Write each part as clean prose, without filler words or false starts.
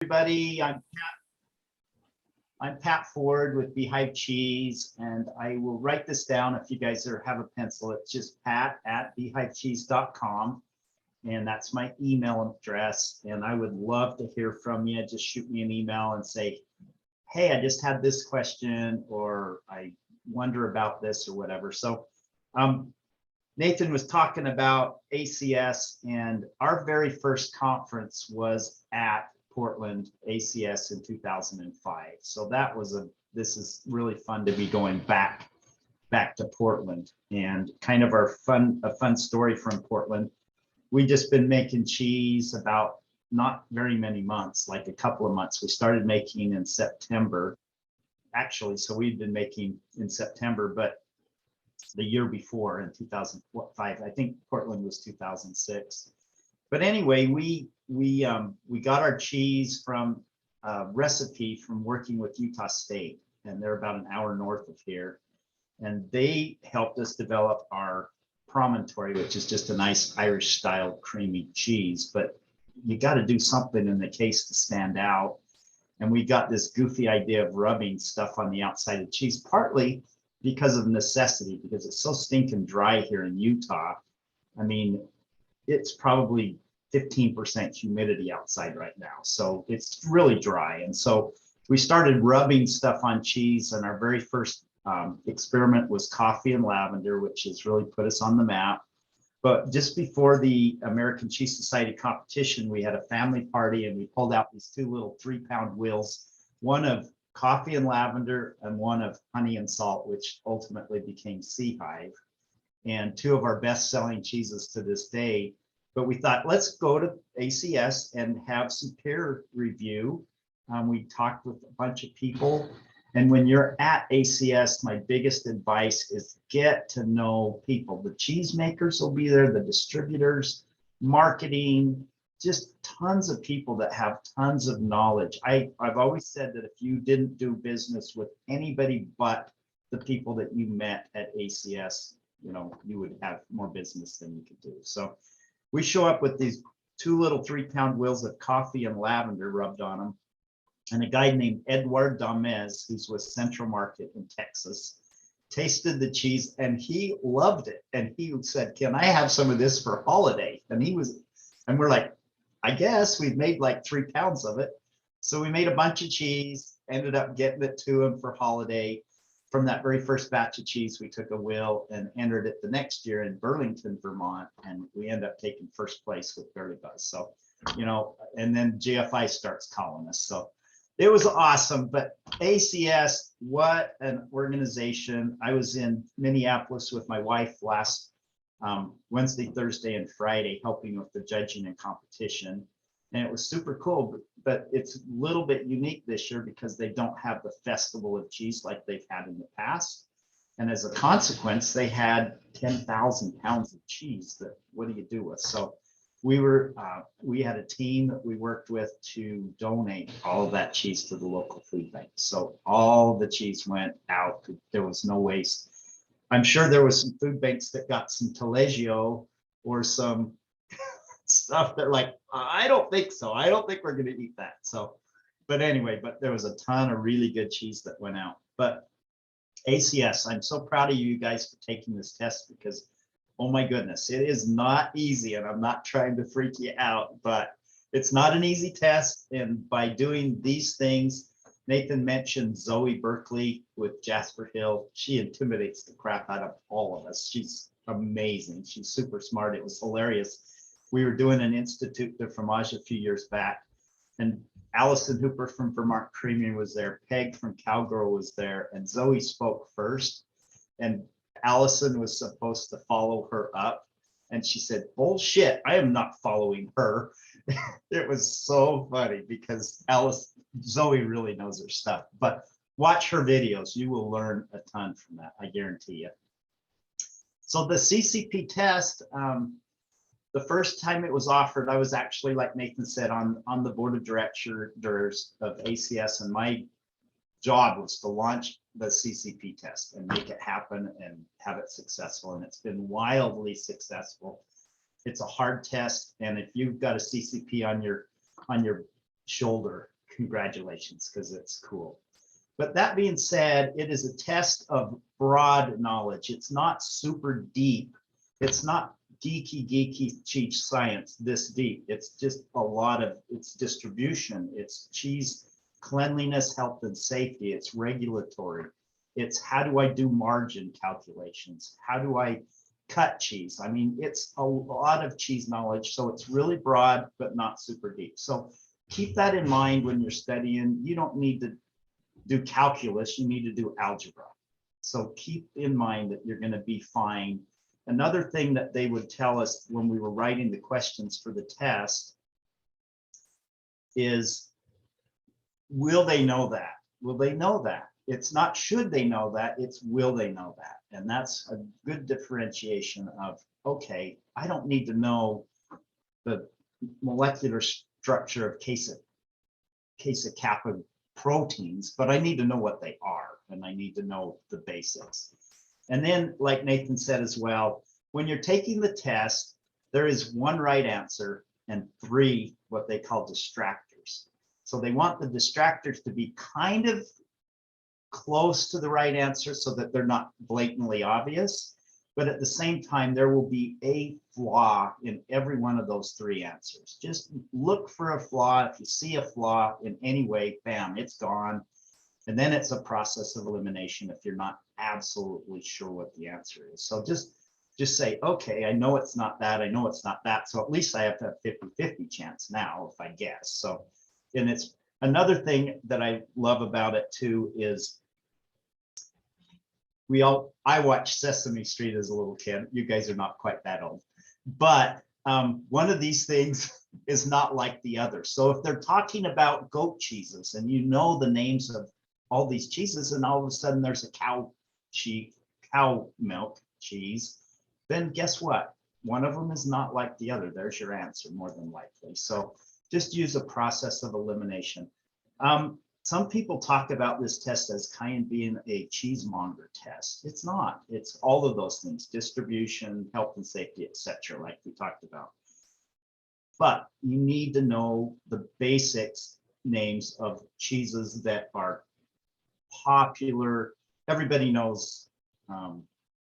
Everybody, I'm Pat Ford with Beehive Cheese, and I will write this down if you guys have a pencil. It's just pat@beehivecheese.com, and that's my email address. And I would love to hear from you. Just shoot me an email and say, hey, I just had this question, or I wonder about this, or whatever. So Nathan was talking about ACS, and our very first conference was at Portland ACS in 2005. So this is really fun to be going back to Portland, and kind of a fun story from Portland. We just been making cheese about not very many months, like a couple of months. We started making in September, actually. So we've been making in September, but the year before in 2005, I think Portland was 2006. But anyway, we got our cheese from a recipe from working with Utah State, and they're about an hour north of here. And they helped us develop our Promontory, which is just a nice Irish style creamy cheese. But you got to do something in the case to stand out. And we got this goofy idea of rubbing stuff on the outside of cheese, partly because of necessity, because it's so stinking dry here in Utah. I mean, it's probably 15% humidity outside right now. So it's really dry. And so we started rubbing stuff on cheese, and our very first experiment was coffee and lavender, which has really put us on the map. But just before the American Cheese Society competition, we had a family party, and we pulled out these two little 3-pound wheels, one of coffee and lavender and one of honey and salt, which ultimately became Beehive, and two of our best-selling cheeses to this day. But we thought, let's go to ACS and have some peer review. We talked with a bunch of people. And when you're at ACS, my biggest advice is get to know people. The cheesemakers will be there, the distributors, marketing, just tons of people that have tons of knowledge. I've always said that if you didn't do business with anybody but the people that you met at ACS, you would have more business than you could do. So we show up with these two little 3-pound wheels of coffee and lavender rubbed on them. And a guy named Edward Damez, who's with Central Market in Texas, tasted the cheese and he loved it. And he said, can I have some of this for holiday? And we're like, I guess. We've made like 3 pounds of it. So we made a bunch of cheese, ended up getting it to him for holiday. From that very first batch of cheese, we took a wheel and entered it the next year in Burlington, Vermont. And we ended up taking first place with Barely Buzz. So, and then GFI starts calling us. So it was awesome. But ACS, what an organization. I was in Minneapolis with my wife last Wednesday, Thursday, and Friday, helping with the judging and competition. And it was super cool, but it's a little bit unique this year because they don't have the Festival of Cheese like they've had in the past. And as a consequence, they had 10,000 pounds of cheese that, what do you do with? So we had a team that we worked with to donate all of that cheese to the local food bank. So all the cheese went out. There was no waste. I'm sure there was some food banks that got some Taleggio or some stuff that like, I don't think so. I don't think we're going to eat that. So, but anyway, there was a ton of really good cheese that went out. But ACS, I'm so proud of you guys for taking this test because, oh my goodness, it is not easy. And I'm not trying to freak you out, but it's not an easy test. And by doing these things, Nathan mentioned Zoe Berkeley with Jasper Hill. She intimidates the crap out of all of us. She's amazing. She's super smart. It was hilarious. We were doing an Institute de Fromage a few years back, and Allison Hooper from Vermont Creamery was there. Peg from Cowgirl was there, and Zoe spoke first. And Allison was supposed to follow her up. And she said, bullshit, I am not following her. It was so funny because Zoe really knows her stuff. But watch her videos. You will learn a ton from that, I guarantee you. So the CCP test, the first time it was offered, I was actually, like Nathan said, on the board of directors of ACS, and my job was to launch the CCP test and make it happen and have it successful. And it's been wildly successful. It's a hard test, and if you've got a CCP on your shoulder. Congratulations, because it's cool. But that being said, it is a test of broad knowledge. It's not super deep. It's not geeky cheese science this deep. It's just a lot of its distribution. It's cheese cleanliness, health, and safety. It's regulatory. It's how do I do margin calculations? How do I cut cheese? I mean, it's a lot of cheese knowledge. So it's really broad, but not super deep. So keep that in mind when you're studying. You don't need to do calculus, you need to do algebra. So keep in mind that you're going to be fine. Another thing that they would tell us when we were writing the questions for the test is, will they know that? Will they know that? It's not should they know that, it's will they know that? And that's a good differentiation of, okay, I don't need to know the molecular structure of Casa kappa proteins, but I need to know what they are, and I need to know the basics. And then, like Nathan said as well, when you're taking the test, there is one right answer and 3 what they call distractors. So they want the distractors to be kind of close to the right answer so that they're not blatantly obvious, but at the same time, there will be a flaw in every one of those 3 answers. Just look for a flaw. If you see a flaw in any way, bam, it's gone. And then it's a process of elimination if you're not absolutely sure what the answer is. So just say, okay, I know it's not that, I know it's not that. So at least I have to have 50-50 chance now if I guess. So, and it's another thing that I love about it too is I watched Sesame Street as a little kid. You guys are not quite that old, but one of these things is not like the other. So if they're talking about goat cheeses and you know the names of all these cheeses, and all of a sudden there's a cow milk cheese, then guess what? One of them is not like the other. There's your answer more than likely. So just use a process of elimination. Some people talk about this test as kind of being a cheesemonger test. It's not. It's all of those things: distribution, health and safety, etc., like we talked about. But you need to know the basics names of cheeses that are popular. Everybody knows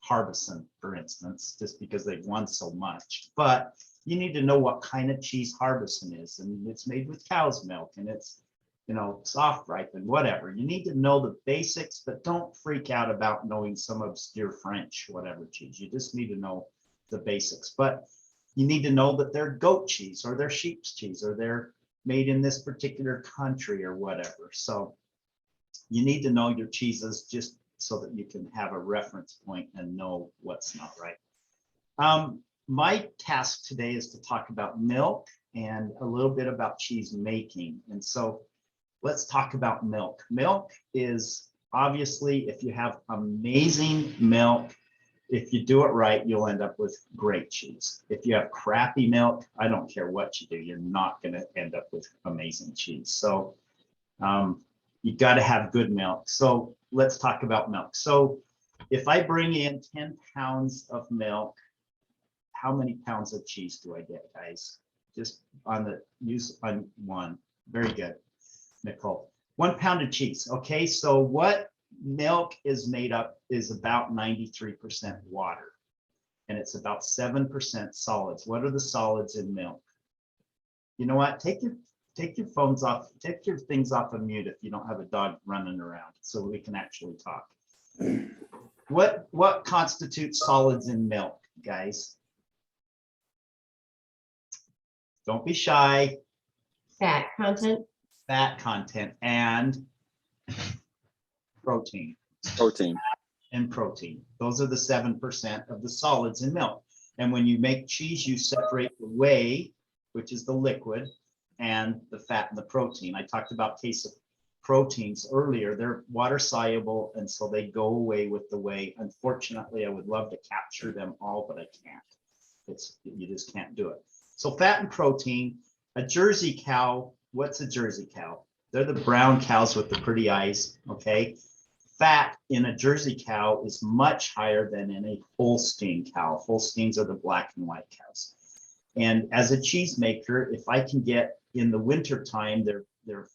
Harbison, for instance, just because they've won so much. But you need to know what kind of cheese Harbison is, and it's made with cow's milk, and it's, you know, soft ripened, whatever. You need to know the basics, but don't freak out about knowing some obscure French, whatever cheese. You just need to know the basics. But you need to know that they're goat cheese or they're sheep's cheese or they're made in this particular country or whatever. So you need to know your cheeses just so that you can have a reference point and know what's not right. My task today is to talk about milk and a little bit about cheese making. And so let's talk about milk. Milk is obviously, if you have amazing milk, if you do it right, you'll end up with great cheese. If you have crappy milk, I don't care what you do, you're not going to end up with amazing cheese. So you got to have good milk. So let's talk about milk. So if I bring in 10 pounds of milk, how many pounds of cheese do I get, guys? Just on the use on one. Very good, Nicole. 1 pound of cheese. Okay, so what milk is made up is about 93% water, and it's about 7% solids. What are the solids in milk? You know what? Take your phones off, take your things off of mute if you don't have a dog running around, so we can actually talk. What constitutes solids in milk, guys? Don't be shy. Fat content. Fat content and protein. Protein. And protein. Those are the 7% of the solids in milk. And when you make cheese, you separate the whey, which is the liquid, and the fat and the protein. I talked about case of proteins earlier. They're water soluble, and so they go away with the whey. Unfortunately, I would love to capture them all, but I can't. You just can't do it. So fat and protein. A Jersey cow, what's a Jersey cow? They're the brown cows with the pretty eyes, okay? Fat in a Jersey cow is much higher than in a Holstein cow. Holsteins are the black and white cows. And as a cheesemaker, if I can get in the winter time, they're their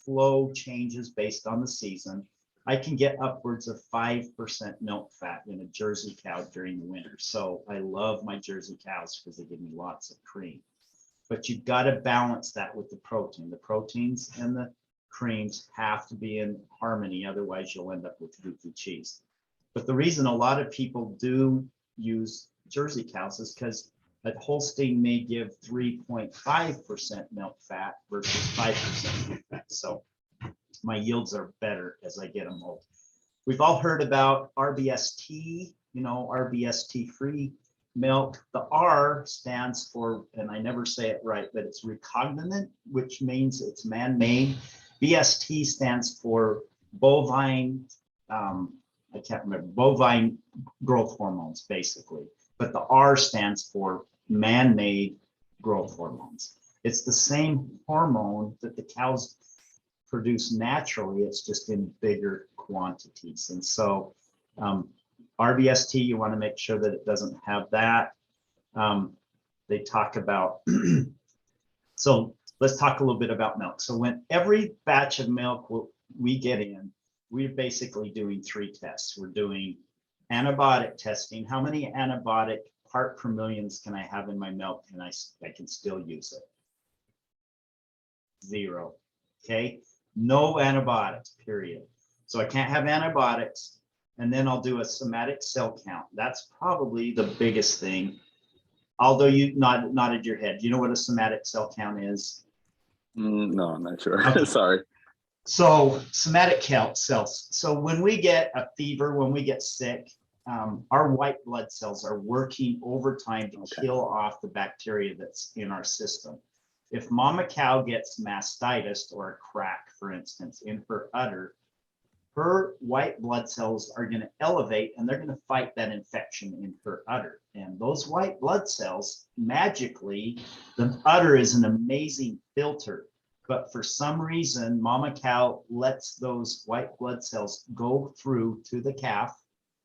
flow changes based on the season. I can get upwards of 5% milk fat in a Jersey cow during the winter. So I love my Jersey cows because they give me lots of cream. But you've got to balance that with the protein. The proteins and the creams have to be in harmony. Otherwise, you'll end up with goofy cheese. But the reason a lot of people do use Jersey cows is because a Holstein may give 3.5% milk fat versus 5% milk fat. So my yields are better as I get them old. We've all heard about RBST, RBST free milk. The R stands for, and I never say it right, but it's recombinant, which means it's man-made. BST stands for bovine, I can't remember, bovine growth hormones, basically. But the R stands for man-made growth hormones. It's the same hormone that the cows produce naturally, it's just in bigger quantities. And so RBST, you want to make sure that it doesn't have that. They talk about, so let's talk a little bit about milk. So when every batch of milk we get in, we're basically doing 3 tests. We're doing antibiotic testing. How many antibiotic part per millions can I have in my milk and I can still use it? 0. Okay. No antibiotics, period. So I can't have antibiotics. And then I'll do a somatic cell count. That's probably the biggest thing. Although you nodded your head. Do you know what a somatic cell count is? No, I'm not sure. Okay. Sorry. So somatic cells. So when we get a fever, when we get sick, our white blood cells are working overtime to kill off the bacteria that's in our system. If mama cow gets mastitis or a crack, for instance, in her udder, her white blood cells are going to elevate and they're going to fight that infection in her udder. And those white blood cells, magically, the udder is an amazing filter. But for some reason, mama cow lets those white blood cells go through to the calf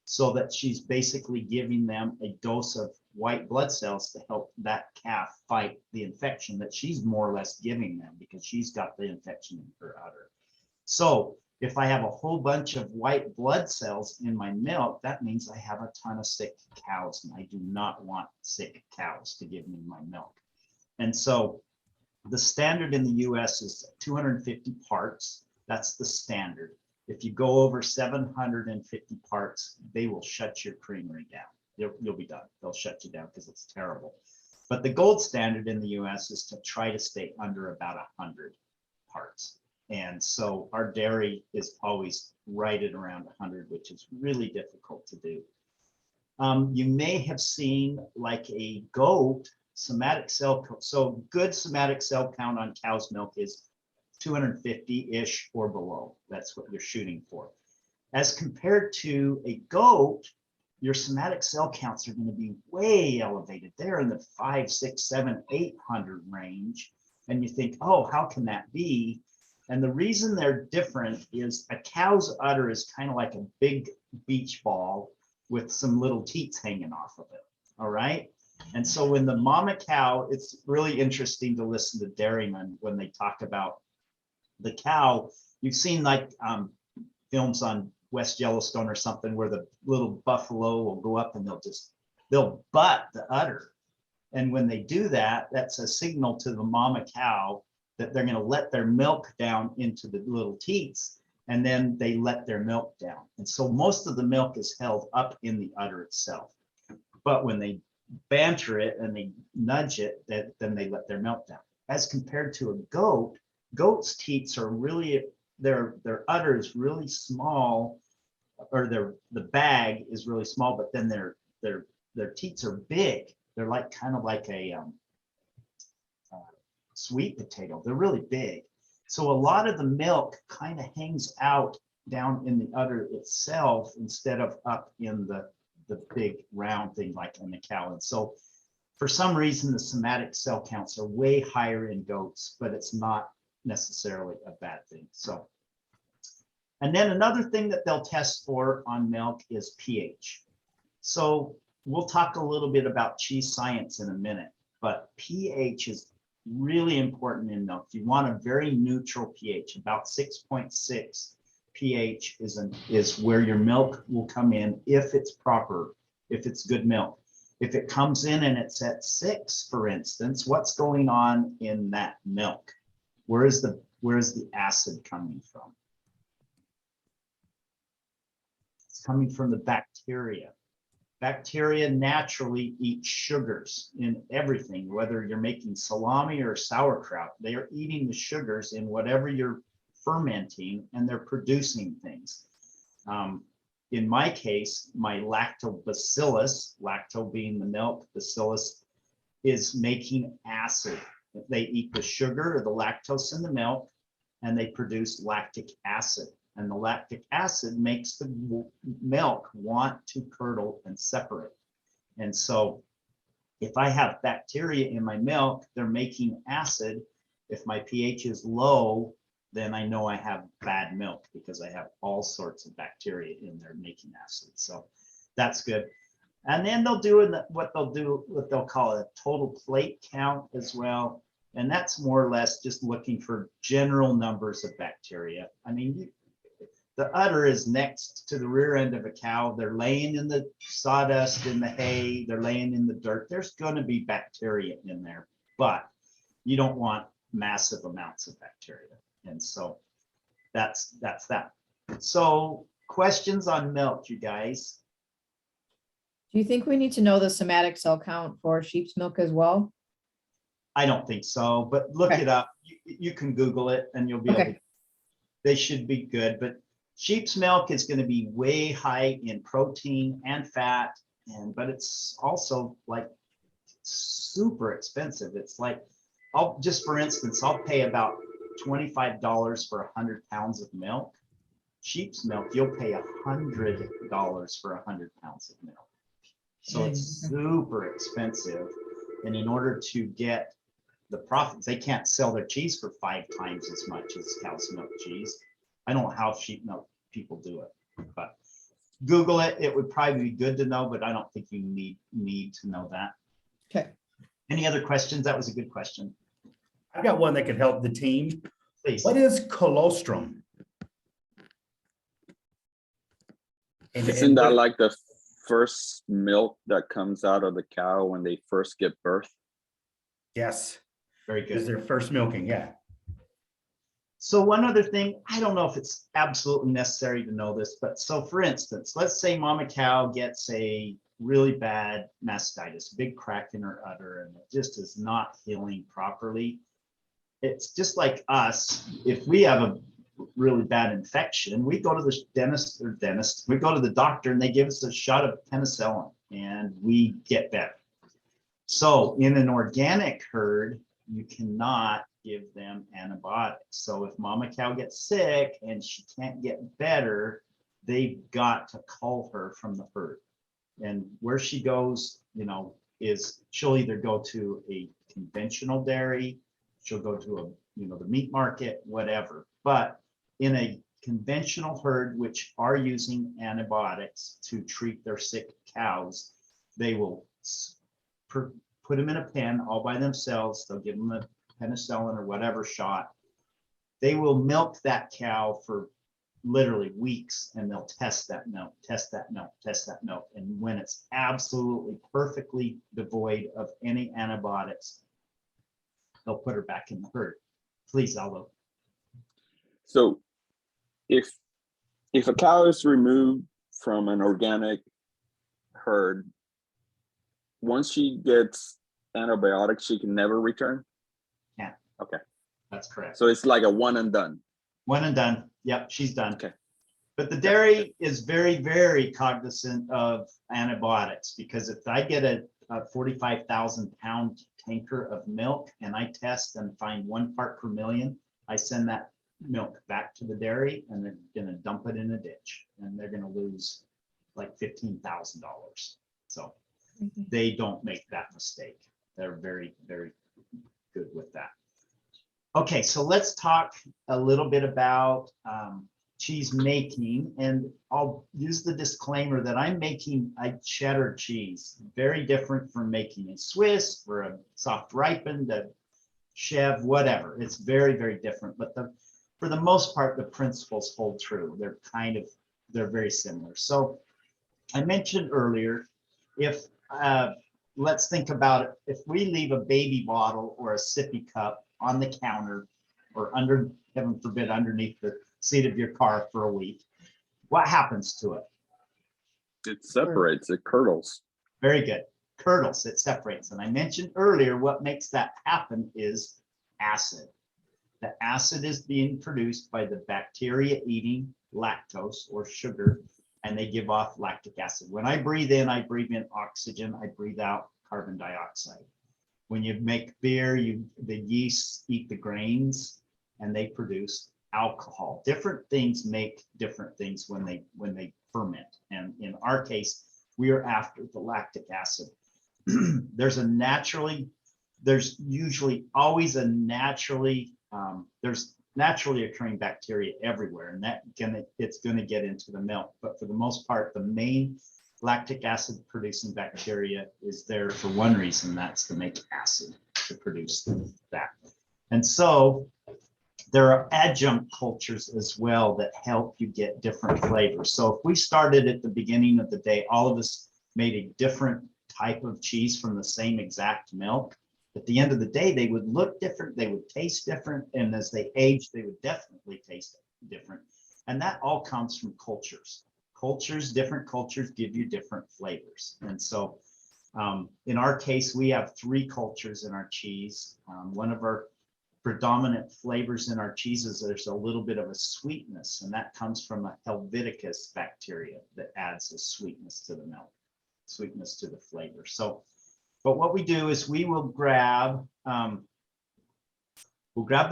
so that she's basically giving them a dose of white blood cells to help that calf fight the infection that she's more or less giving them because she's got the infection in her udder. So if I have a whole bunch of white blood cells in my milk, that means I have a ton of sick cows, and I do not want sick cows to give me my milk. And so the standard in the US is 250 parts. That's the standard. If you go over 750 parts, they will shut your creamery down. You'll be done. They'll shut you down because it's terrible. But the gold standard in the US is to try to stay under about 100 parts. And so our dairy is always right at around 100, which is really difficult to do. You may have seen like a goat somatic cell count. So good somatic cell count on cow's milk is 250-ish or below. That's what you're shooting for. As compared to a goat, your somatic cell counts are going to be way elevated. They're in the 500, 600, 700, 800 range. And you think, oh, how can that be? And the reason they're different is a cow's udder is kind of like a big beach ball with some little teats hanging off of it. All right. And so when the mama cow, it's really interesting to listen to dairymen when they talk about the cow. You've seen like films on West Yellowstone or something where the little buffalo will go up and they'll butt the udder. And when they do that, that's a signal to the mama cow that they're going to let their milk down into the little teats, and then they let their milk down. And so most of the milk is held up in the udder itself. But when they banter it and they nudge it, then they let their milk down. As compared to a goat, goat's teats are really, their udder is really small, or the bag is really small, but then their teats are big. They're like kind of like a sweet potato. They're really big. So a lot of the milk kind of hangs out down in the udder itself instead of up in the big round thing like in the cow. And so for some reason, the somatic cell counts are way higher in goats, but it's not necessarily a bad thing. So, and then another thing that they'll test for on milk is pH. So we'll talk a little bit about cheese science in a minute, but pH is really important in milk. You want a very neutral pH, about 6.6 pH is where your milk will come in if it's proper, if it's good milk. If it comes in and it's at 6, for instance, what's going on in that milk? Where is the acid coming from? It's coming from the bacteria. Bacteria naturally eat sugars in everything, whether you're making salami or sauerkraut. They are eating the sugars in whatever you're fermenting, and they're producing things. In my case, my lactobacillus, lacto being the milk, bacillus is making acid. They eat the sugar or the lactose in the milk, and they produce lactic acid. And the lactic acid makes the milk want to curdle and separate. And so if I have bacteria in my milk, they're making acid. If my pH is low, then I know I have bad milk because I have all sorts of bacteria in there making acid. So that's good. And then they'll do what they'll call a total plate count as well. And that's more or less just looking for general numbers of bacteria. I mean, the udder is next to the rear end of a cow. They're laying in the sawdust, in the hay, they're laying in the dirt. There's going to be bacteria in there, but you don't want massive amounts of bacteria. And so that's that. So questions on milk, you guys? Do you think we need to know the somatic cell count for sheep's milk as well? I don't think so, but look Okay. it up. You can Google it and you'll be able Okay. to, they should be good, but sheep's milk is going to be way high in protein and fat, but it's also like super expensive. It's like, just for instance, I'll pay about $25 for 100 pounds of milk. Sheep's milk, you'll pay $100 for 100 pounds of milk. So it's super expensive. And in order to get the profits, they can't sell their cheese for 5 times as much as cow's milk cheese. I don't know how sheep milk people do it, but Google it. It would probably be good to know, but I don't think you need to know that. Okay. Any other questions? That was a good question. I've got one that could help the team. Please. What is colostrum? Isn't that like the first milk that comes out of the cow when they first give birth? Yes, Very is good. their first milking, yeah. So one other thing, I don't know if it's absolutely necessary to know this, but so for instance, let's say mama cow gets a really bad mastitis, big crack in her udder, and it just is not healing properly. It's just like us, if we have a really bad infection, we go to the dentist, we go to the doctor and they give us a shot of penicillin and we get better. So in an organic herd, you cannot give them antibiotics. So if mama cow gets sick and she can't get better, they've got to cull her from the herd. And where she goes, is she'll either go to a conventional dairy, she'll go to the meat market, whatever. But in a conventional herd, which are using antibiotics to treat their sick cows, they will put them in a pen all by themselves. They'll give them a penicillin or whatever shot. They will milk that cow for literally weeks, and they'll test that milk, test that milk, test that milk. And when it's absolutely perfectly devoid of any antibiotics, they'll put her back in the herd. Please, Aldo. So if a cow is removed from an organic herd, once she gets antibiotics, she can never return? Yeah. Okay. That's correct. So it's like a one and done. One and done. Yep, she's done. Okay. But the dairy is very, very cognizant of antibiotics, because if I get a 45,000 pound tanker of milk and I test and find 1 part per million, I send that milk back to the dairy and they're going to dump it in a ditch and they're going to lose like $15,000. So they don't make that mistake. They're very, very good with that. Okay, so let's talk a little bit about cheese making, and I'll use the disclaimer that I'm making a cheddar cheese, very different from making a Swiss or a soft ripened, a Chev, whatever. It's very, very different, but for the most part, the principles hold true. They're very similar. So I mentioned earlier, if let's think about it. If we leave a baby bottle or a sippy cup on the counter or under, heaven forbid, underneath the seat of your car for a week, what happens to it? It separates, it curdles. Very good. Curdles, it separates. And I mentioned earlier, what makes that happen is acid. The acid is being produced by the bacteria eating lactose or sugar, and they give off lactic acid. When I breathe in oxygen, I breathe out carbon dioxide. When you make beer, the yeasts eat the grains and they produce alcohol. Different things make different things when they ferment. And in our case, we are after the lactic acid. There's usually always a there's naturally occurring bacteria everywhere, and it's going to get into the milk. But for the most part, the main lactic acid producing bacteria is there for one reason, that's to make acid, to produce that. And so there are adjunct cultures as well that help you get different flavors. So if we started at the beginning of the day, all of us made a different type of cheese from the same exact milk, at the end of the day, they would look different, they would taste different, and as they age, they would definitely taste different. And that all comes from cultures. Different cultures give you different flavors. And so in our case, we have 3 cultures in our cheese. One of our predominant flavors in our cheeses, there's a little bit of a sweetness, and that comes from a Helveticus bacteria that adds a sweetness to the milk, sweetness to the flavor. So, but what we do is we will grab the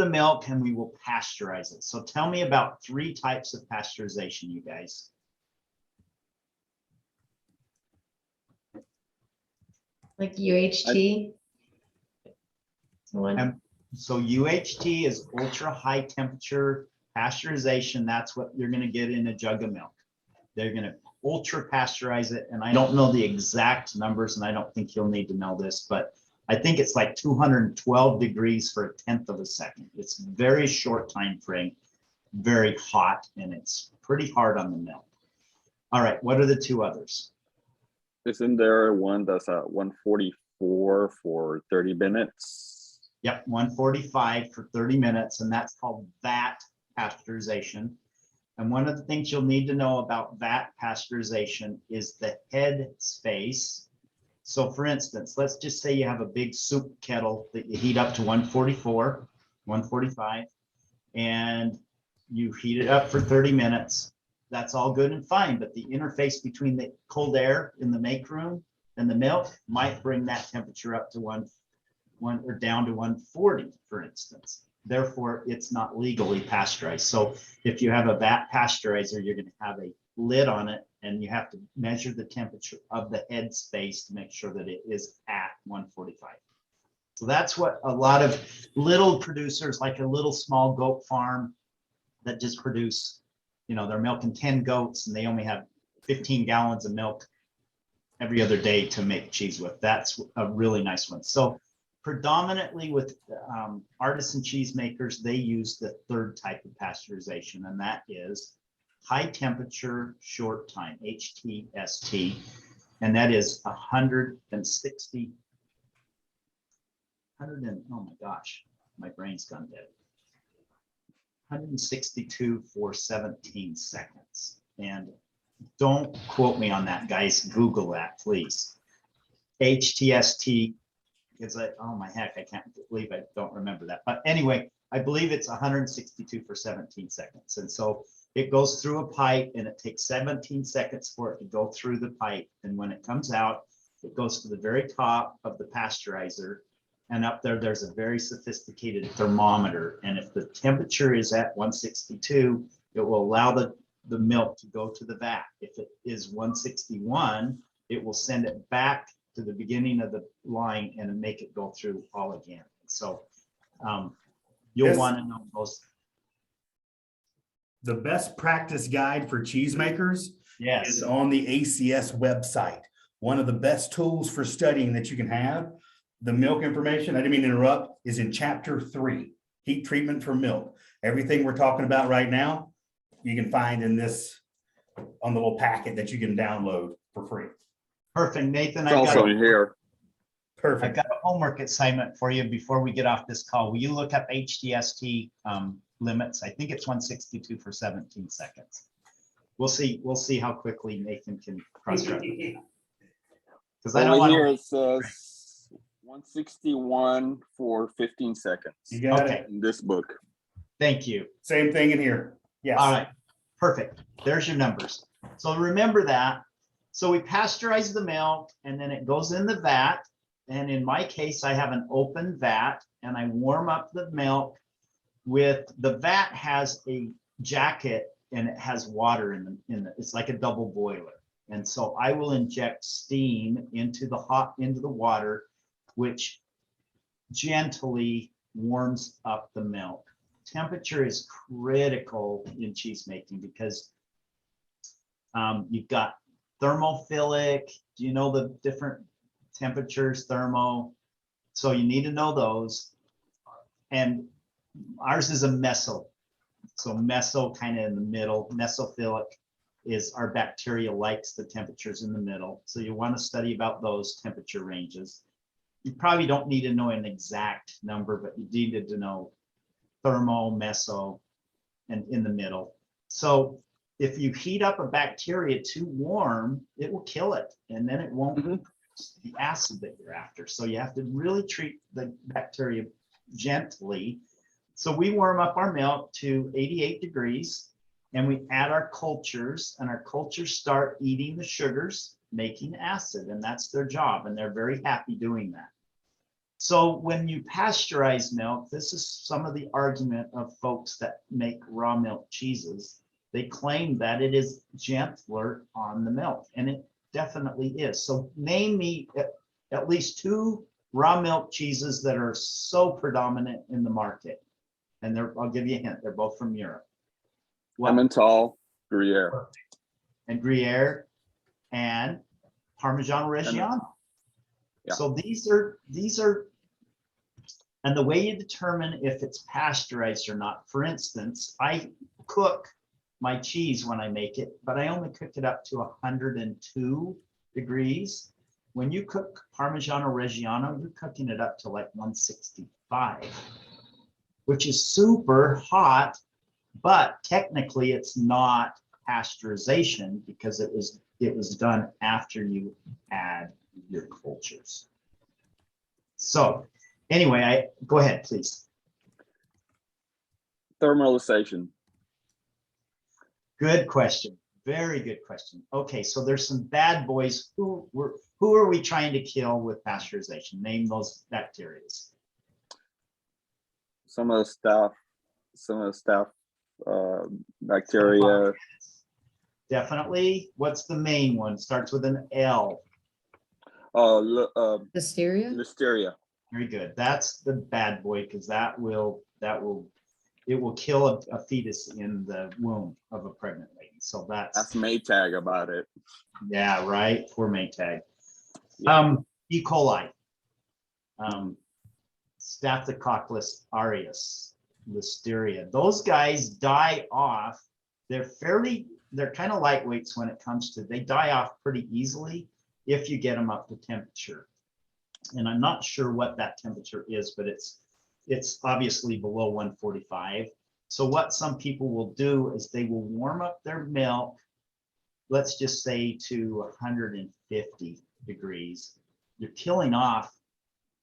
milk and we will pasteurize it. So tell me about 3 types of pasteurization, you guys. Like UHT? One. So UHT is ultra high temperature pasteurization. That's what you're going to get in a jug of milk. They're going to ultra pasteurize it. And I don't know the exact numbers, and I don't think you'll need to know this, but I think it's like 212 degrees for 1/10 of a second. It's a very short time frame, very hot, and it's pretty hard on the milk. All right, what are the 2 others? Isn't there one that's at 144 for 30 minutes? Yep, 145 for 30 minutes, and that's called vat pasteurization. And one of the things you'll need to know about vat pasteurization is the head space. So for instance, let's just say you have a big soup kettle that you heat up to 144, 145, and you heat it up for 30 minutes. That's all good and fine, but the interface between the cold air in the make room and the milk might bring that temperature up to one or down to 140, for instance. Therefore, it's not legally pasteurized. So if you have a vat pasteurizer, you're going to have a lid on it, and you have to measure the temperature of the head space to make sure that it is at 145. So that's what a lot of little producers, like a little small goat farm that just produce, they're milking 10 goats and they only have 15 gallons of milk every other day to make cheese with. That's a really nice one. So predominantly with artisan cheesemakers, they use the 3rd type of pasteurization, and that is high temperature, short time, HTST, and that is 160, oh my gosh, my brain's gone dead. 162 for 17 seconds. And don't quote me on that, guys. Google that, please. HTST, because oh my heck, I can't believe I don't remember that. But anyway, I believe it's 162 for 17 seconds. And so it goes through a pipe, and it takes 17 seconds for it to go through the pipe. And when it comes out, it goes to the very top of the pasteurizer. And up there, there's a very sophisticated thermometer. And if the temperature is at 162, it will allow the milk to go to the vat. If it is 161, it will send it back to the beginning of the line and make it go through all again. So you'll want to know those. The best practice guide for cheesemakers Yes. is on the ACS website. One of the best tools for studying that you can have. The milk information, I didn't mean to interrupt. is in chapter 3, heat treatment for milk. Everything we're talking about right now, you can find in this, on the little packet that you can download for free. Perfect, Nathan. It's also in here. I've Perfect. got a homework assignment for you before we get off this call. Will you look up HDST limits? I think it's 162 for 17 seconds. We'll see how quickly Nathan can cross-reference. Because I don't Over here want it says 161 for 15 seconds You got Okay. it. in this book. Thank you. Same thing in here. Yes. All right, perfect. There's your numbers. So remember that. So we pasteurize the milk and then it goes in the vat. And in my case, I have an open vat and I warm up the milk with, the vat has a jacket and it has water in the, it's like a double boiler. And so I will inject steam into the water, which gently warms up the milk. Temperature is critical in cheese making because you've got thermophilic. Do you know the different temperatures, thermo? So you need to know those. And ours is a meso. So meso kind of in the middle. Mesophilic is our bacteria likes the temperatures in the middle. So you want to study about those temperature ranges. You probably don't need to know an exact number, but you needed to know thermo, meso, and in the middle. So if you heat up a bacteria too warm, it will kill it, and then it won't produce the acid that you're after. So you have to really treat the bacteria gently. So we warm up our milk to 88 degrees, and we add our cultures, and our cultures start eating the sugars, making acid, and that's their job, and they're very happy doing that. So when you pasteurize milk, this is some of the argument of folks that make raw milk cheeses. They claim that it is gentler on the milk, and it definitely is. So name me at least 2 raw milk cheeses that are so predominant in the market. And I'll give you a hint, they're both from Europe. Emmental, Gruyere. And Gruyere and Parmigiano Reggiano. Yeah. So these are, and the way you determine if it's pasteurized or not, for instance, I cook my cheese when I make it, but I only cook it up to 102 degrees. When you cook Parmigiano Reggiano, you're cooking it up to like 165, which is super hot, but technically it's not pasteurization because it was done after you add your cultures. So anyway, go ahead, please. Thermalization. Good question. Very good question. Okay, so there's some bad boys. Who are we trying to kill with pasteurization? Name those bacteria. Some of the staph bacteria. Definitely. What's the main one? Starts with an L. Listeria? Listeria. Very good. That's the bad boy because it will kill a fetus in the womb of a pregnant lady. So That's Maytag about it. Yeah, right. Poor Maytag. Yeah. E. coli, Staphylococcus aureus, Listeria. Those guys die off. They're kind of lightweights when it comes to, they die off pretty easily if you get them up to temperature. And I'm not sure what that temperature is, but it's obviously below 145. So what some people will do is they will warm up their milk, let's just say to 150 degrees. You're killing off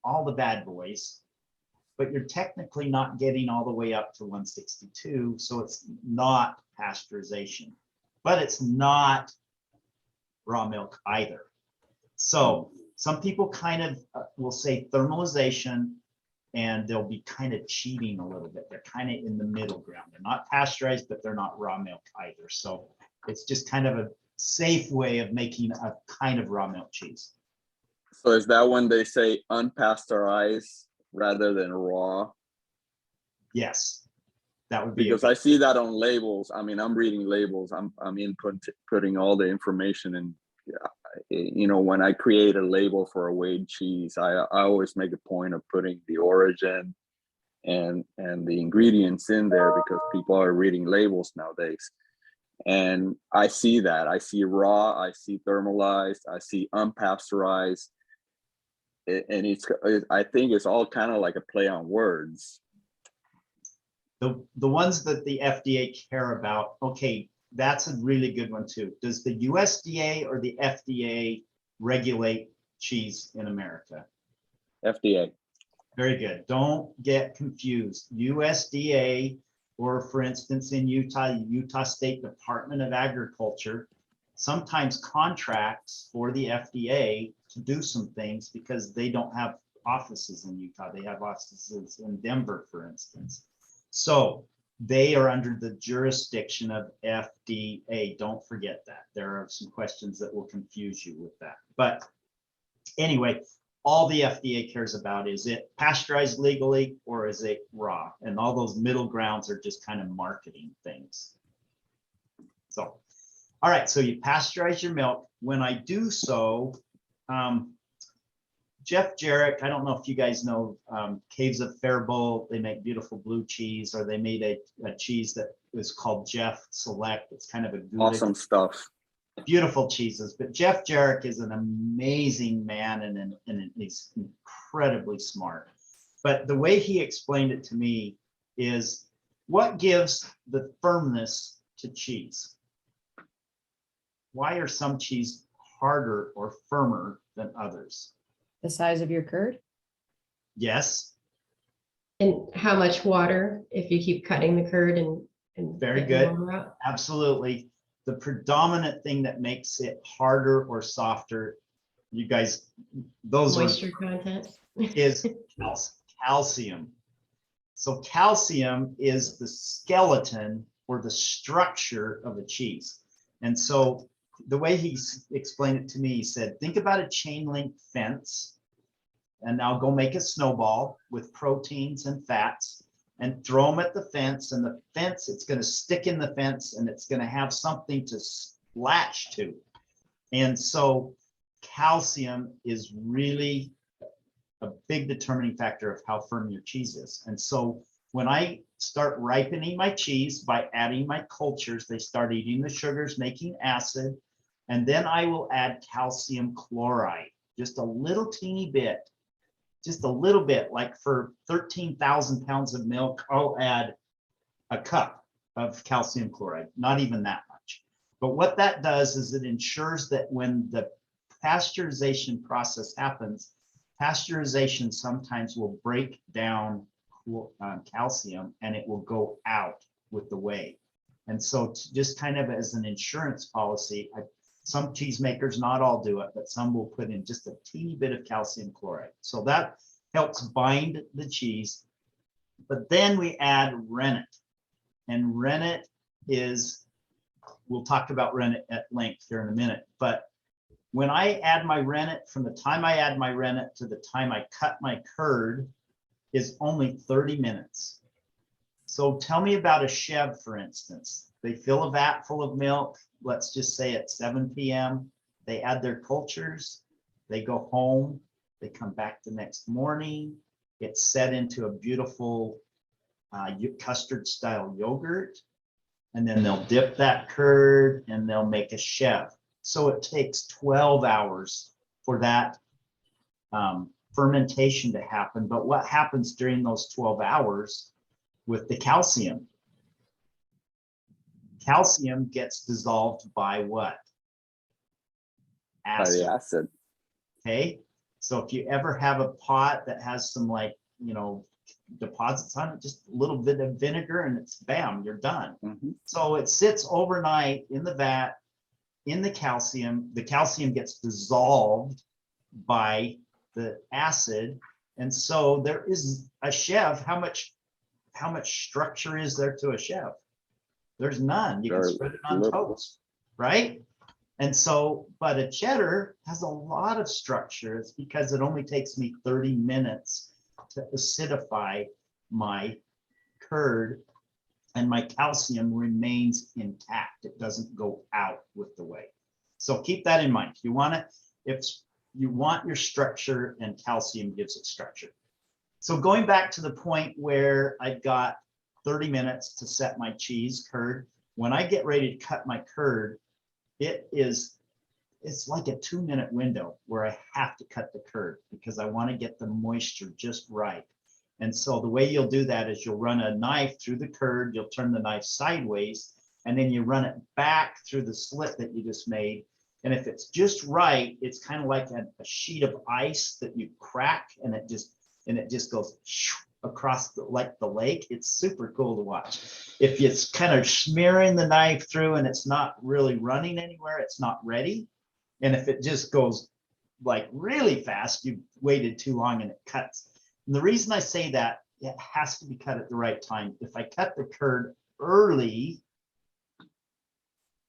all the bad boys, but you're technically not getting all the way up to 162. So it's not pasteurization, but it's not raw milk either. So some people kind of will say thermalization, and they'll be kind of cheating a little bit. They're kind of in the middle ground. They're not pasteurized, but they're not raw milk either. So it's just kind of a safe way of making a kind of raw milk cheese. So is that when they say unpasteurized rather than raw? Yes, that would be because I see that on labels. I mean, I'm reading labels. I'm inputting all the information, and yeah, when I create a label for a weighed cheese, I always make a point of putting the origin and the ingredients in there, because people are reading labels nowadays. And I see that. I see raw, I see thermalized, I see unpasteurized. And I think it's all kind of like a play on words. The ones that the FDA care about, okay, that's a really good one too. Does the USDA or the FDA regulate cheese in America? FDA. Very good. Don't get confused. USDA, or for instance, in Utah State Department of Agriculture, sometimes contracts for the FDA to do some things because they don't have offices in Utah. They have offices in Denver, for instance. So they are under the jurisdiction of FDA. Don't forget that. There are some questions that will confuse you with that. But anyway, all the FDA cares about, is it pasteurized legally or is it raw? And all those middle grounds are just kind of marketing things. So, all right, so you pasteurize your milk. When I do so, Jeff Jarrett, I don't know if you guys know Caves of Faribault. They make beautiful blue cheese, or they made a cheese that was called Jeff Select. It's kind of a Gouda. Awesome stuff. Beautiful cheeses. But Jeff Jarrett is an amazing man, and he's incredibly smart. But the way he explained it to me is, what gives the firmness to cheese? Why are some cheese harder or firmer than others? The size of your curd? Yes. And how much water, if you keep cutting the curd and Very getting good. water out? Absolutely. The predominant thing that makes it harder or softer, you guys, those Moisture content. is calcium. So calcium is the skeleton or the structure of a cheese. And so the way he explained it to me, he said, think about a chain link fence, and I'll go make a snowball with proteins and fats and throw them at the fence, and the fence, it's going to stick in the fence, and it's going to have something to latch to. And so calcium is really a big determining factor of how firm your cheese is. And so when I start ripening my cheese by adding my cultures, they start eating the sugars, making acid, and then I will add calcium chloride, just a little teeny bit, like for 13,000 pounds of milk, I'll add a cup of calcium chloride, not even that much. But what that does is it ensures that when the pasteurization process happens, pasteurization sometimes will break down calcium, and it will go out with the whey. And so just kind of as an insurance policy, some cheesemakers, not all do it, but some will put in just a teeny bit of calcium chloride. So that helps bind the cheese. But then we add rennet. And rennet is, we'll talk about rennet at length here in a minute, but when I add my rennet, from the time I add my rennet to the time I cut my curd is only 30 minutes. So tell me about a chev, for instance. They fill a vat full of milk, let's just say at 7 p.m. They add their cultures, they go home, they come back the next morning, it's set into a beautiful custard style yogurt, and then they'll dip that curd and they'll make a chev. So it takes 12 hours for that fermentation to happen. But what happens during those 12 hours with the calcium? Calcium gets dissolved by what? Acid. By the acid. Okay. So if you ever have a pot that has some deposits on it, just a little bit of vinegar, and it's bam, you're done. Mm-hmm. So it sits overnight in the vat, in the calcium gets dissolved by the acid. And so there is a chev. How much structure is there to a chev? There's none. You can spread it on toast, right? And so, but a cheddar has a lot of structure. It's because it only takes me 30 minutes to acidify my curd, and my calcium remains intact. It doesn't go out with the whey. So keep that in mind. You want to, if you want your structure, and calcium gives it structure. So going back to the point where I've got 30 minutes to set my cheese curd, when I get ready to cut my curd, it's like a 2-minute window where I have to cut the curd because I want to get the moisture just right. And so the way you'll do that is you'll run a knife through the curd, you'll turn the knife sideways, and then you run it back through the slit that you just made. And if it's just right, it's kind of like a sheet of ice that you crack, and it just goes across like the lake. It's super cool to watch. If it's kind of smearing the knife through and it's not really running anywhere, it's not ready. And if it just goes like really fast, you waited too long and it cuts. And the reason I say that, it has to be cut at the right time. If I cut the curd early,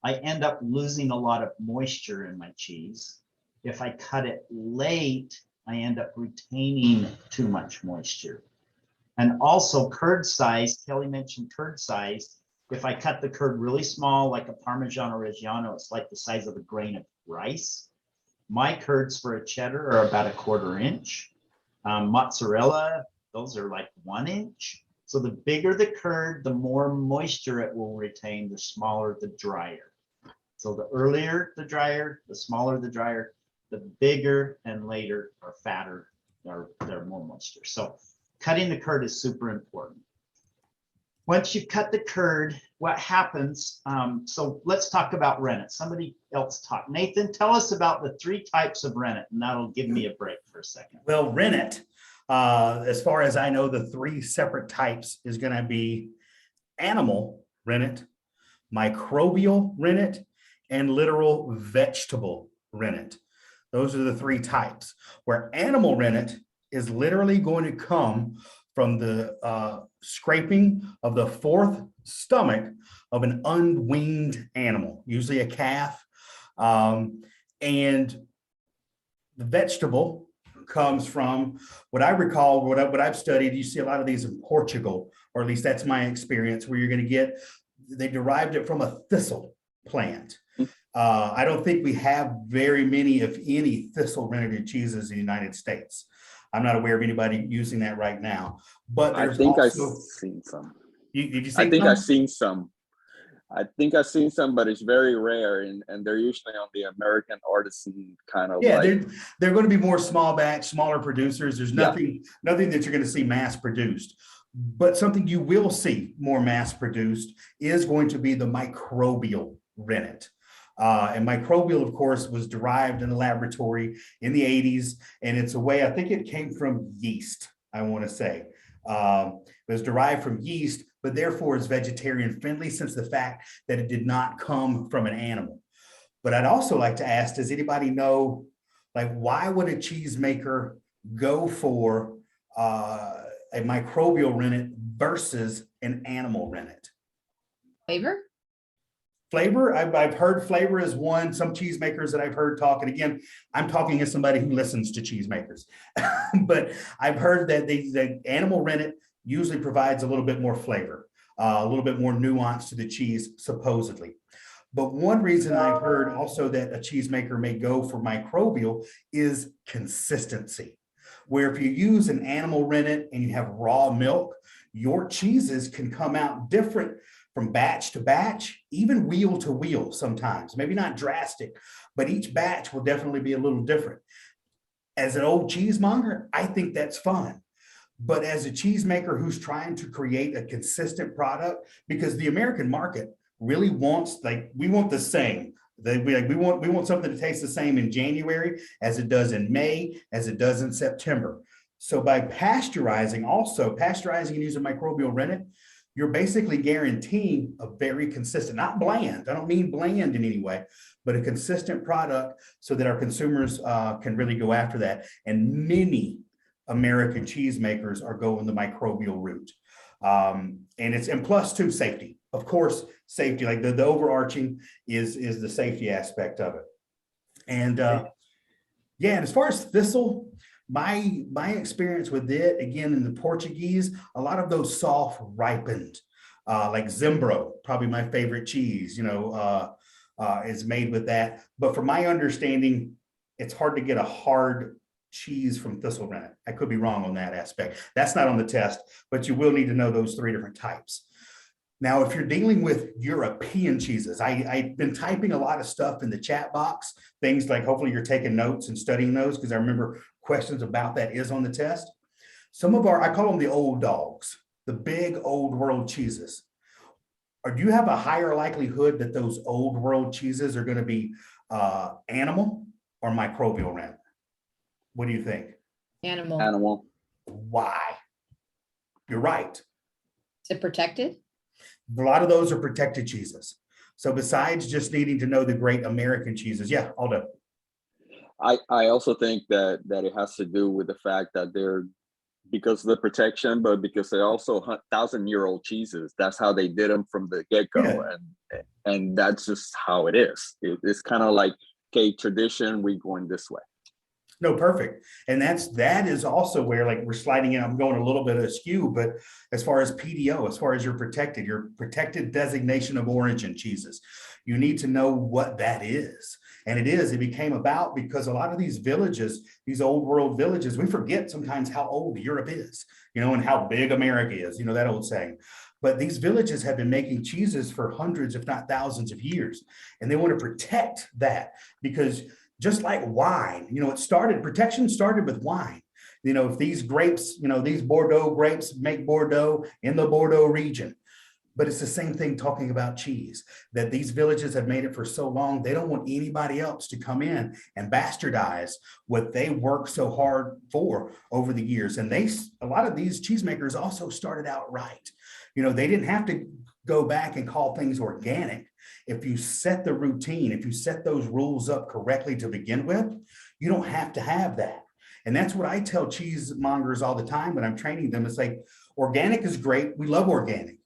I end up losing a lot of moisture in my cheese. If I cut it late, I end up retaining too much moisture. And also curd size, Kelly mentioned curd size. If I cut the curd really small, like a Parmigiano Reggiano, it's like the size of a grain of rice. My curds for a cheddar are about 1/4 inch. Mozzarella, those are like 1 inch. So the bigger the curd, the more moisture it will retain, the smaller the dryer. So the earlier the dryer, the smaller the dryer, the bigger and later or fatter, they're more moisture. So cutting the curd is super important. Once you cut the curd, what happens? So let's talk about rennet. Somebody else talk. Nathan, tell us about the 3 types of rennet, and that'll give me a break for a second. Well, rennet, as far as I know, the 3 separate types is going to be animal rennet, microbial rennet, and literal vegetable rennet. Those are the 3 types, where animal rennet is literally going to come from the scraping of the 4th stomach of an unweaned animal, usually a calf. And the vegetable comes from what I recall, what I've studied. You see a lot of these in Portugal, or at least that's my experience, where you're going to get, they derived it from a thistle plant. I don't think we have very many, if any, thistle renneted cheeses in the United States. I'm not aware of anybody using that right now, but I there's think also, I've seen some. did you see I think some? I've seen some. I think I've seen some, but it's very rare, and they're usually on the American artisan kind of Yeah, like. they're going to be more small batch, smaller producers. There's nothing that you're going to see mass produced. But something you will see more mass produced is going to be the microbial rennet. And microbial, of course, was derived in the laboratory in the 80s. And it's a way, I think it came from yeast, I want to say. It was derived from yeast, but therefore is vegetarian friendly, since the fact that it did not come from an animal. But I'd also like to ask, does anybody know, like, why would a cheesemaker go for a microbial rennet versus an animal rennet? Flavor? Flavor, I've heard flavor is one. Some cheesemakers that I've heard talk, and again, I'm talking as somebody who listens to cheesemakers, but I've heard that the animal rennet usually provides a little bit more flavor, a little bit more nuance to the cheese, supposedly. But one reason I've heard also that a cheesemaker may go for microbial is consistency, where if you use an animal rennet and you have raw milk, your cheeses can come out different from batch to batch, even wheel to wheel sometimes, maybe not drastic, but each batch will definitely be a little different. As an old cheesemonger, I think that's fun. But as a cheesemaker who's trying to create a consistent product, because the American market really wants, like, we want the same. We want something to taste the same in January as it does in May, as it does in September. So by pasteurizing and using microbial rennet, you're basically guaranteeing a very consistent, not bland, I don't mean bland in any way, but a consistent product so that our consumers can really go after that. And many American cheesemakers are going the microbial route. And plus too, safety. Of course, safety, like the overarching is the safety aspect of it. And yeah, and as far as thistle, my experience with it, again, in the Portuguese, a lot of those soft ripened, like Zimbro, probably my favorite cheese, is made with that. But from my understanding, it's hard to get a hard cheese from thistle rennet. I could be wrong on that aspect. That's not on the test, but you will need to know those 3 different types. Now, if you're dealing with European cheeses, I've been typing a lot of stuff in the chat box, things like, hopefully you're taking notes and studying those, because I remember questions about that is on the test. Some of our, I call them the old dogs, the big old world cheeses. Or do you have a higher likelihood that those old world cheeses are going to be animal or microbial rennet? What do you think? Animal. Animal. Why? You're right. Is it protected? A lot of those are protected cheeses. So besides just needing to know the great American cheeses, yeah, Aldo. I also think that it has to do with the fact that they're, because of the protection, but because they're also 1,000-year-old cheeses. That's how they did them from the get-go. Yeah. And that's just how it is. It's kind of like, okay, tradition, we're going this way. No, perfect. And that is also where, like, we're sliding in, I'm going a little bit askew, but as far as PDO, as far as your protected designation of origin cheeses, you need to know what that is. And it became about because a lot of these villages, these old world villages, we forget sometimes how old Europe is, and how big America is, that old saying. But these villages have been making cheeses for hundreds, if not thousands of years. And they want to protect that because just like wine, protection started with wine. If these grapes, these Bordeaux grapes make Bordeaux in the Bordeaux region. But it's the same thing talking about cheese, that these villages have made it for so long, they don't want anybody else to come in and bastardize what they worked so hard for over the years. And a lot of these cheesemakers also started out right. They didn't have to go back and call things organic. If you set the routine, if you set those rules up correctly to begin with, you don't have to have that. And that's what I tell cheesemongers all the time when I'm training them. It's like, organic is great. We love organic.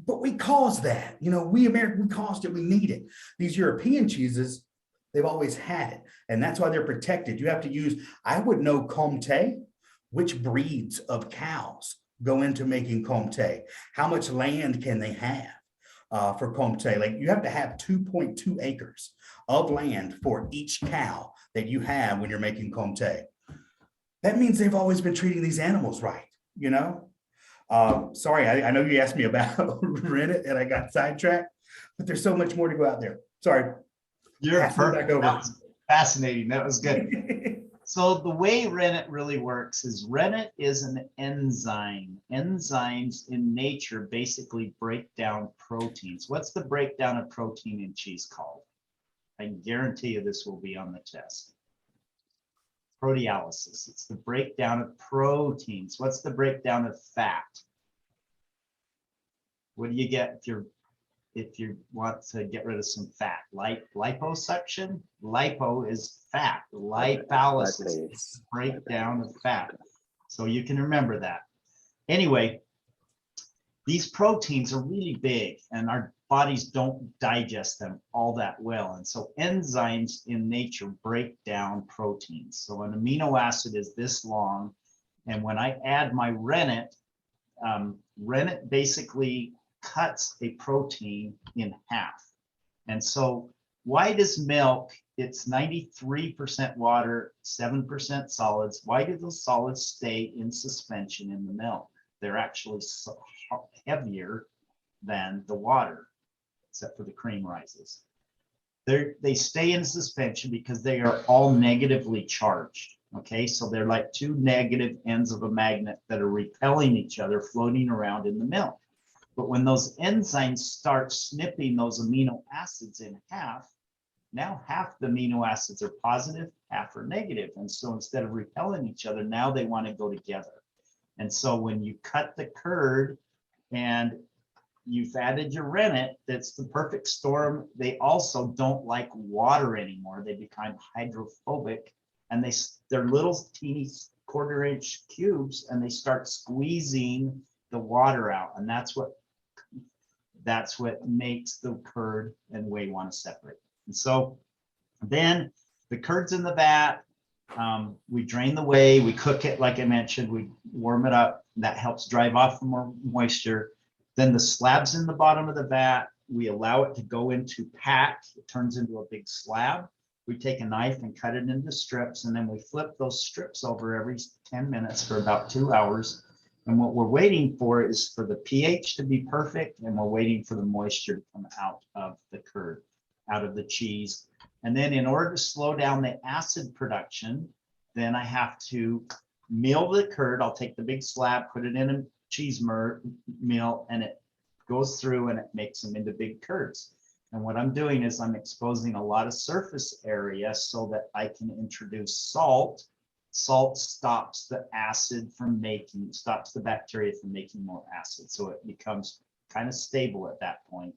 But we caused that, we Americans, we caused it, we need it. These European cheeses, they've always had it. And that's why they're protected. You have to use, I would know Comté, which breeds of cows go into making Comté. How much land can they have for Comté? Like, you have to have 2.2 acres of land for each cow that you have when you're making Comté. That means they've always been treating these animals right, Sorry, I know you asked me about rennet and I got sidetracked, but there's so much more to go out there. Sorry. You're perfect. That was fascinating. That was good. So the way rennet really works is rennet is an enzyme. Enzymes in nature basically break down proteins. What's the breakdown of protein in cheese called? I can guarantee you this will be on the test. Proteolysis. It's the breakdown of proteins. What's the breakdown of fat? What do you get if you want to get rid of some fat? Liposuction. Lipo is fat. Lipolysis is the breakdown of fat. So you can remember that. Anyway, these proteins are really big and our bodies don't digest them all that well. And so enzymes in nature break down proteins. So an amino acid is this long. And when I add my rennet, rennet basically cuts a protein in half. And so why does milk, it's 93% water, 7% solids. Why do those solids stay in suspension in the milk? They're actually so heavier than the water, except for the cream rises. They stay in suspension because they are all negatively charged. Okay, so they're like two negative ends of a magnet that are repelling each other, floating around in the milk. But when those enzymes start snipping those amino acids in half, now half the amino acids are positive, half are negative. And so instead of repelling each other, now they want to go together. And so when you cut the curd and you've added your rennet, that's the perfect storm. They also don't like water anymore. They become hydrophobic and they're little teeny 1/4 inch cubes and they start squeezing the water out. And that's what makes the curd and whey want to separate. And so then the curd's in the vat. We drain the whey, we cook it like I mentioned, we warm it up. That helps drive off the more moisture. Then the slab's in the bottom of the vat. we allow it to go into pack. It turns into a big slab. We take a knife and cut it into strips, and then we flip those strips over every 10 minutes for about 2 hours. And what we're waiting for is for the pH to be perfect, and we're waiting for the moisture to come out of the curd, out of the cheese. And then in order to slow down the acid production, then I have to mill the curd. I'll take the big slab, put it in a cheese mill, and it goes through and it makes them into big curds. And what I'm doing is I'm exposing a lot of surface area so that I can introduce salt. Salt stops the acid from making, stops the bacteria from making more acid. So it becomes kind of stable at that point.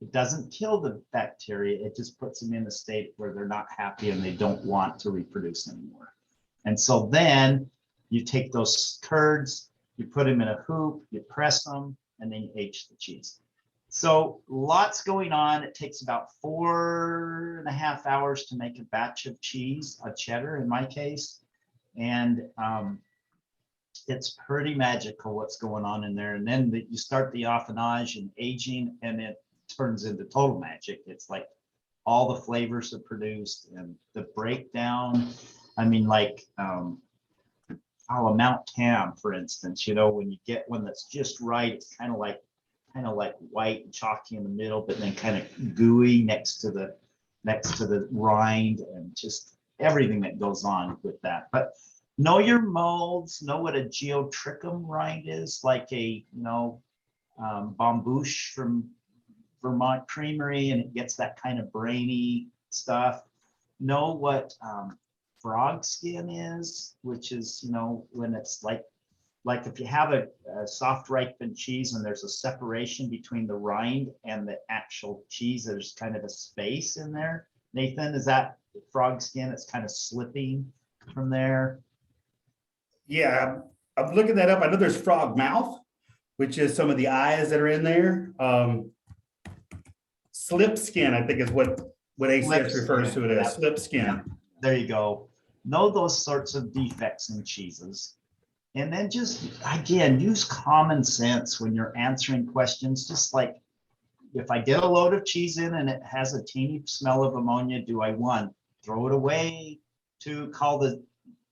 It doesn't kill the bacteria. It just puts them in a state where they're not happy and they don't want to reproduce anymore. And so then you take those curds, you put them in a hoop, you press them, and then you age the cheese. So lots going on. It takes about 4.5 hours to make a batch of cheese, a cheddar in my case. And it's pretty magical what's going on in there. And then you start the affinage and aging, and it turns into total magic. It's like all the flavors are produced and the breakdown. I mean, like a Mount Tam, for instance, you know, when you get one that's just right, it's kind of like white and chalky in the middle, but then kind of gooey next to the rind, and just everything that goes on with that. But know your molds, know what a geotrichum rind is, like a, bambouche from Vermont Creamery, and it gets that kind of brainy stuff. Know what frog skin is, which is, when it's like if you have a soft ripened cheese and there's a separation between the rind and the actual cheese, there's kind of a space in there. Nathan, is that frog skin? It's kind of slipping from there. Yeah, I'm looking that up. I know there's frog mouth, which is some of the eyes that are in there. Slip skin, I think, is what ACS refers to it as. Slip skin. Yeah. There you go. Know those sorts of defects in cheeses. And then just, again, use common sense when you're answering questions. Just like, if I get a load of cheese in and it has a teeny smell of ammonia, do I, one, throw it away, two, call the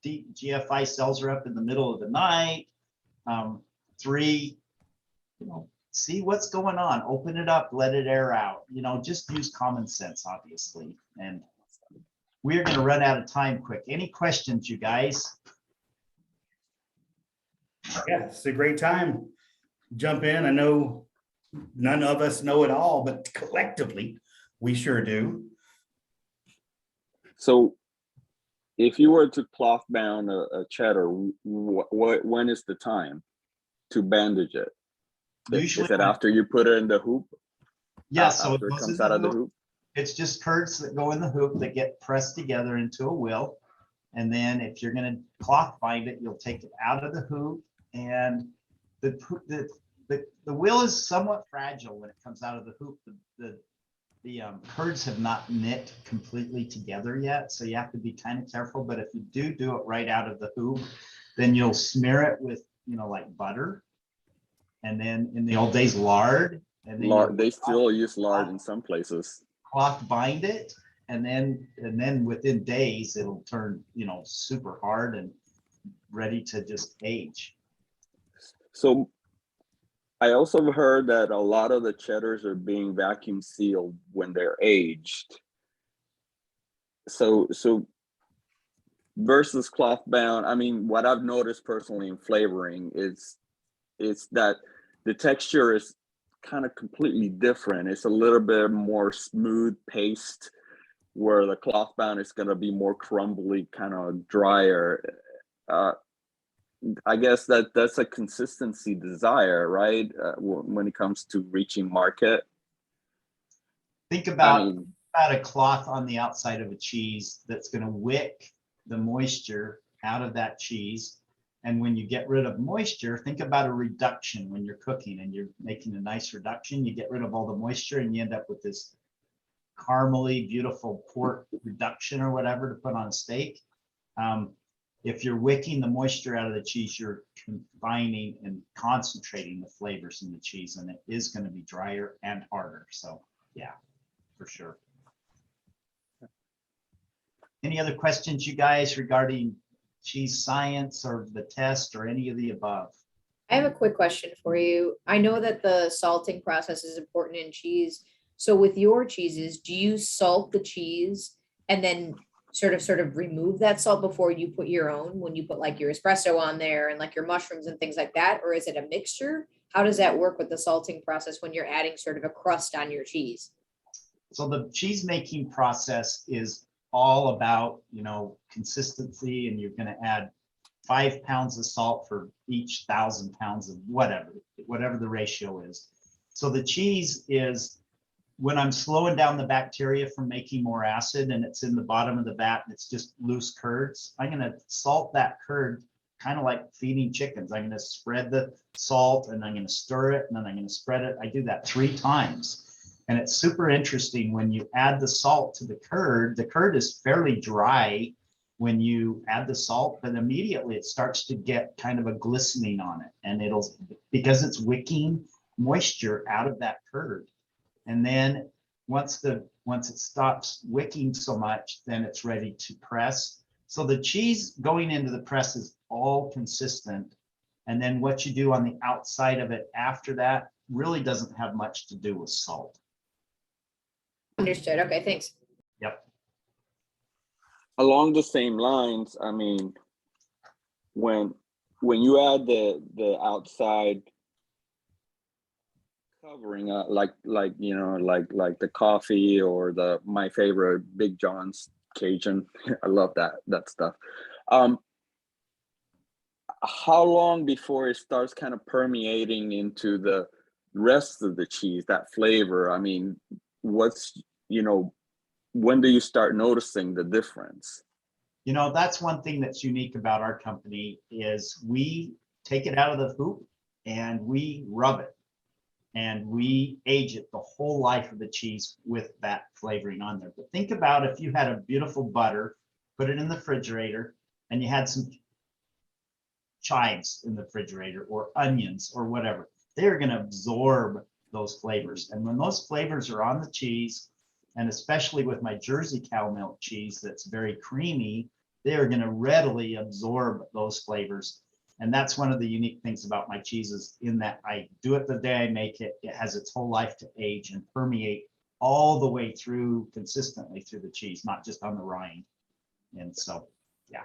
GFI sales rep in the middle of the night, three, see what's going on, open it up, let it air out, just use common sense, obviously. And we're going to run out of time quick. Any questions, you guys? Yeah, it's a great time. Jump in. I know none of us know it all, but collectively, we sure do. So if you were to cloth bound a cheddar, when is the time to bandage it? Usually, is it after you put it in the hoop? Yes, so after it comes out of the hoop. It's just curds that go in the hoop that get pressed together into a wheel. And then if you're going to cloth bind it, you'll take it out of the hoop, and the wheel is somewhat fragile when it comes out of the hoop. The curds have not knit completely together yet, so you have to be kind of careful. But if you do it right out of the hoop, then you'll smear it with, like butter, and then in the old days, lard. And then they still use lard in some places. Cloth bind it, and then within days it'll turn, super hard and ready to just age. So I also heard that a lot of the cheddars are being vacuum sealed when they're aged. So versus cloth bound, I mean, what I've noticed personally in flavoring is that the texture is kind of completely different. It's a little bit more smooth paste, where the cloth bound is going to be more crumbly, kind of drier. I guess that's a consistency desire, right? When it comes to reaching market. Think about a cloth on the outside of a cheese that's going to wick the moisture out of that cheese. And when you get rid of moisture, think about a reduction when you're cooking and you're making a nice reduction. You get rid of all the moisture and you end up with this caramely, beautiful pork reduction or whatever to put on a steak. if you're wicking the moisture out of the cheese, you're confining and concentrating the flavors in the cheese, and it is going to be drier and harder. So yeah, for sure. Any other questions, you guys, regarding cheese science or the test or any of the above? I have a quick question for you. I know that the salting process is important in cheese. So with your cheeses, do you salt the cheese and then sort of remove that salt before you put your own, when you put like your espresso on there and like your mushrooms and things like that? Or is it a mixture? How does that work with the salting process when you're adding sort of a crust on your cheese? So the cheese making process is all about, consistency, and you're going to add 5 pounds of salt for each 1,000 pounds of whatever the ratio is. So the cheese is, when I'm slowing down the bacteria from making more acid and it's in the bottom of the vat and it's just loose curds, I'm going to salt that curd, kind of like feeding chickens. I'm going to spread the salt and I'm going to stir it and then I'm going to spread it. I do that 3 times. And it's super interesting when you add the salt to the curd is fairly dry when you add the salt, but immediately it starts to get kind of a glistening on it. And because it's wicking moisture out of that curd. And then once it stops wicking so much, then it's ready to press. So the cheese going into the press is all consistent. And then what you do on the outside of it after that really doesn't have much to do with salt. Understood. Okay, thanks. Yep. Along the same lines, I mean, when you add the outside covering, like the coffee or my favorite Big John's Cajun, I love that stuff. How long before it starts kind of permeating into the rest of the cheese, that flavor? I mean, when do you start noticing the difference? That's one thing that's unique about our company is we take it out of the hoop and we rub it and we age it the whole life of the cheese with that flavoring on there. But think about if you had a beautiful butter, put it in the refrigerator, and you had some chives in the refrigerator or onions or whatever. They're going to absorb those flavors. And when those flavors are on the cheese, and especially with my Jersey cow milk cheese that's very creamy, they are going to readily absorb those flavors. And that's one of the unique things about my cheeses, in that I do it the day I make it. It has its whole life to age and permeate all the way through consistently through the cheese, not just on the rind. And so, yeah.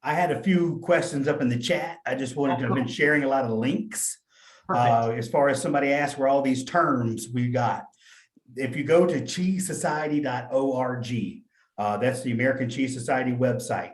I had a few questions up in the chat. I just wanted to have been sharing a lot of links. As far as somebody asked where all these terms we got. If you go to cheesesociety.org, that's the American Cheese Society website.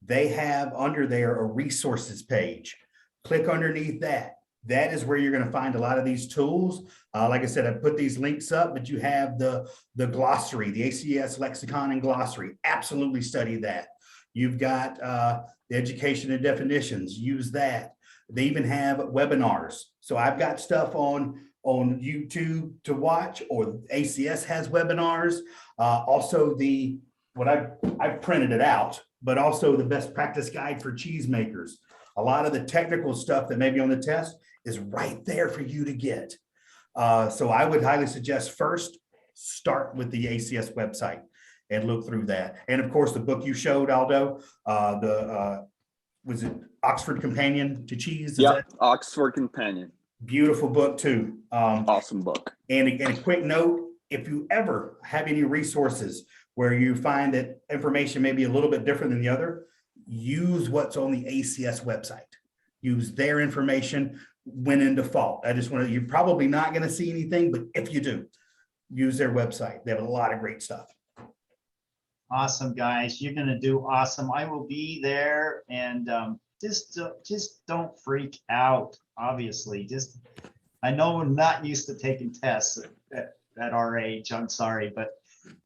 They have under there a resources page. Click underneath that. That is where you're going to find a lot of these tools. Like I said, I put these links up, but you have the glossary, the ACS lexicon and glossary. Absolutely study that. You've got the education and definitions. Use that. They even have webinars. So I've got stuff on YouTube to watch, or ACS has webinars. Also I've printed it out, but also the best practice guide for cheesemakers. A lot of the technical stuff that may be on the test is right there for you to get. So I would highly suggest first start with the ACS website and look through that. And of course, the book you showed, Aldo, was it Oxford Companion to Cheese? Yeah, Oxford Companion. Beautiful book too. Awesome book. And a quick note, if you ever have any resources where you find that information may be a little bit different than the other, use what's on the ACS website. Use their information when in default. You're probably not going to see anything, but if you do, use their website. They have a lot of great stuff. Awesome, guys. You're going to do awesome. I will be there, and just don't freak out. Obviously, I know we're not used to taking tests at our age. I'm sorry, but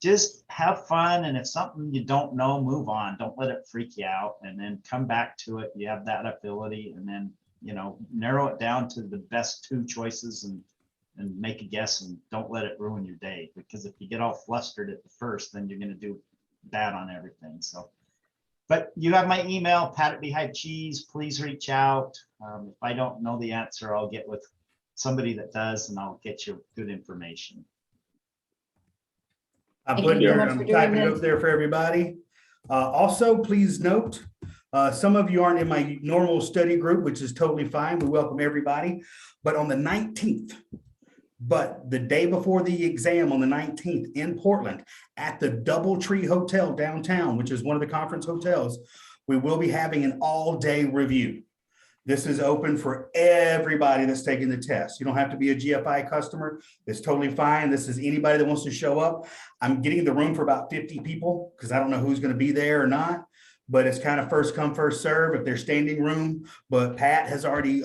just have fun. And if something you don't know, move on. Don't let it freak you out, and then come back to it. You have that ability, and then, narrow it down to the best 2 choices and make a guess, and don't let it ruin your day. Because if you get all flustered at the first, then you're going to do bad on everything. So, but you have my email, Pat at Beehive Cheese. Please reach out. If I don't know the answer, I'll get with somebody that does, and I'll get you good information. I'm Thank putting you so there, much for I'm doing typing it this. up there for everybody. Also, please note, some of you aren't in my normal study group, which is totally fine. We welcome everybody. But on the 19th, but the day before the exam on the 19th in Portland at the Doubletree Hotel downtown, which is one of the conference hotels, we will be having an all-day review. This is open for everybody that's taking the test. You don't have to be a GFI customer. It's totally fine. This is anybody that wants to show up. I'm getting the room for about 50 people because I don't know who's going to be there or not, but it's kind of first come, first serve if there's standing room. But Pat has already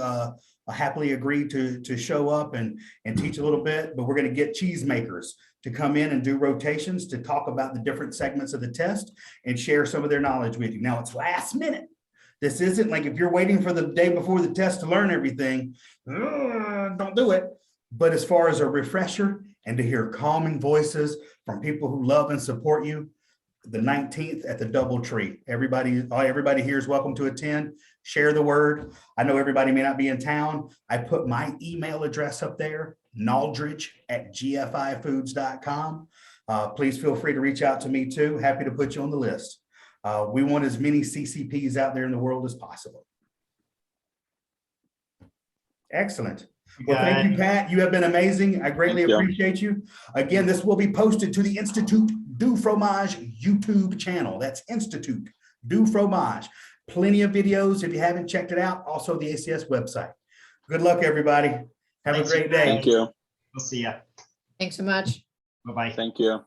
happily agreed to show up and teach a little bit, but we're going to get Cheesemakers to come in and do rotations to talk about the different segments of the test and share some of their knowledge with you. Now it's last minute. This isn't like if you're waiting for the day before the test to learn everything, don't do it. But as far as a refresher and to hear calming voices from people who love and support you, the 19th at the Doubletree. Everybody here is welcome to attend. Share the word. I know everybody may not be in town. I put my email address up there, naldridge@gfifoods.com. Please feel free to reach out to me too. Happy to put you on the list. We want as many CCPs out there in the world as possible. Excellent. Well, thank you, Pat. You have been amazing. I greatly appreciate you. Again, this will be posted to the Institute du Fromage YouTube channel. That's Institute du Fromage. Plenty of videos if you haven't checked it out. Also the ACS website. Good luck, everybody. Have a great day. Thank you. We'll see ya. Thanks so much. Bye-bye. Thank you.